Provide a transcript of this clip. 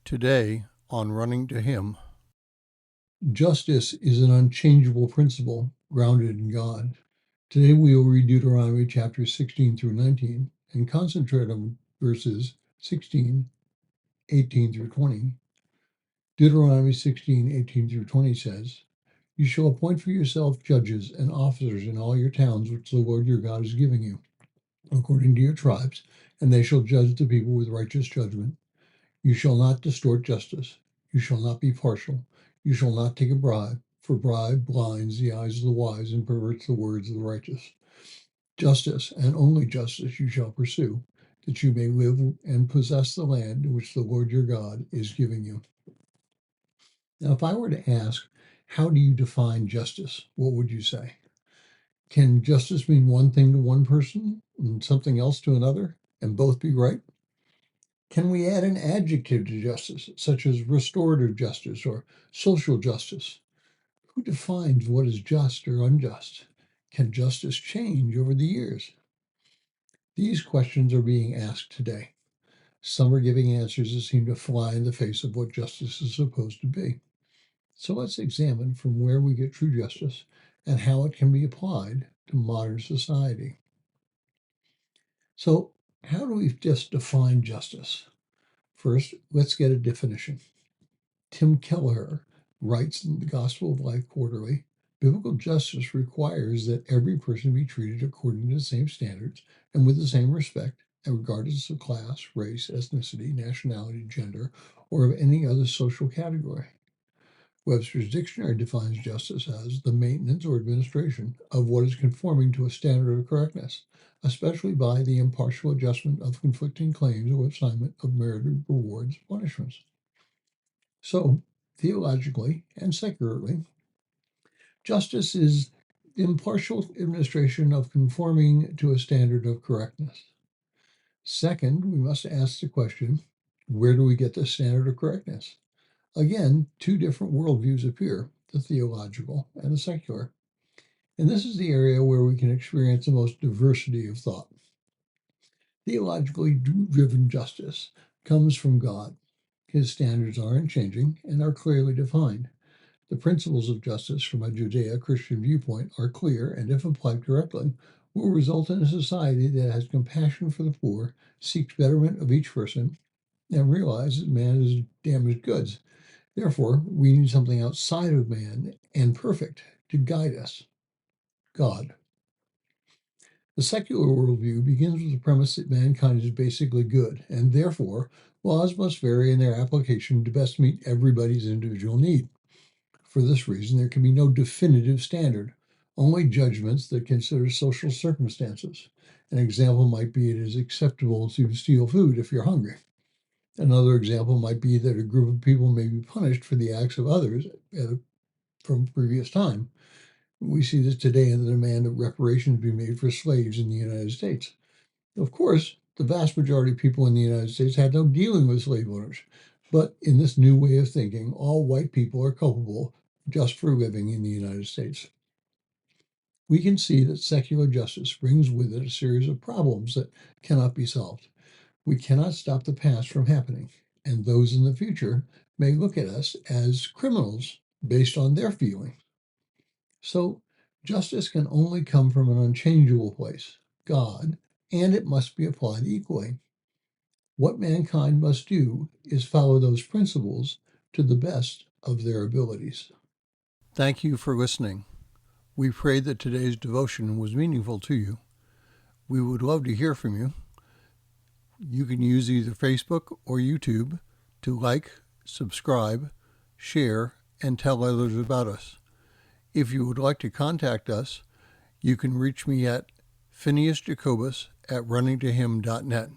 Today on Running to Him. Justice is an unchangeable principle grounded in God. Today we will read Deuteronomy chapters 16 through 19 and concentrate on verses 16, 18 through 20. Deuteronomy 16, 18 through 20 says, "You shall appoint for yourself judges and officers in all your towns which the Lord your God is giving you, according to your tribes, and they shall judge the people with righteous judgment. You shall not distort justice. You shall not be partial. You shall not take a bribe, for bribe blinds the eyes of the wise and perverts the words of the righteous. Justice, and only justice, you shall pursue, that you may live and possess the land which the Lord your God is giving you." Now, if I were to ask, how do you define justice? What would you say? Can justice mean one thing to one person and something else to another, and both be right? Can we add an adjective to justice, such as restorative justice or social justice? Who defines what is just or unjust? Can justice change over the years? These questions are being asked today. Some are giving answers that seem to fly in the face of what justice is supposed to be. So let's examine from where we get true justice and how it can be applied to modern society. So, how do we just define justice? First, let's get a definition. Tim Keller writes in the Gospel of Life Quarterly, "Biblical justice requires that every person be treated according to the same standards and with the same respect, and regardless of class, race, ethnicity, nationality, gender, or of any other social category." Webster's Dictionary defines justice as the maintenance or administration of what is conforming to a standard of correctness, especially by the impartial adjustment of conflicting claims or assignment of merited rewards, punishments. So, theologically and secularly, justice is impartial administration of conforming to a standard of correctness. Second, we must ask the question, where do we get this standard of correctness? Again, two different worldviews appear, the theological and the secular. And this is the area where we can experience the most diversity of thought. Theologically driven justice comes from God. His standards are unchanging and are clearly defined. The principles of justice from a Judeo-Christian viewpoint are clear and, if applied correctly, will result in a society that has compassion for the poor, seeks betterment of each person, and realizes man is damaged goods. Therefore, we need something outside of man and perfect to guide us, God. The secular worldview begins with the premise that mankind is basically good, and therefore, laws must vary in their application to best meet everybody's individual need. For this reason, there can be no definitive standard, only judgments that consider social circumstances. An example might be it is acceptable to steal food if you're hungry. Another example might be that a group of people may be punished for the acts of others from previous time. We see this today in the demand that reparations be made for slaves in the United States. Of course, the vast majority of people in the United States had no dealing with slave owners. But in this new way of thinking, all white people are culpable just for living in the United States. We can see that secular justice brings with it a series of problems that cannot be solved. We cannot stop the past from happening, and those in the future may look at us as criminals based on their feelings. So, justice can only come from an unchangeable place, God, and it must be applied equally. What mankind must do is follow those principles to the best of their abilities. Thank you for listening. We pray that today's devotion was meaningful to you. We would love to hear from you. You can use either Facebook or YouTube to like, subscribe, share, and tell others about us. If you would like to contact us, you can reach me at phineasjacobus@runningtohim.net.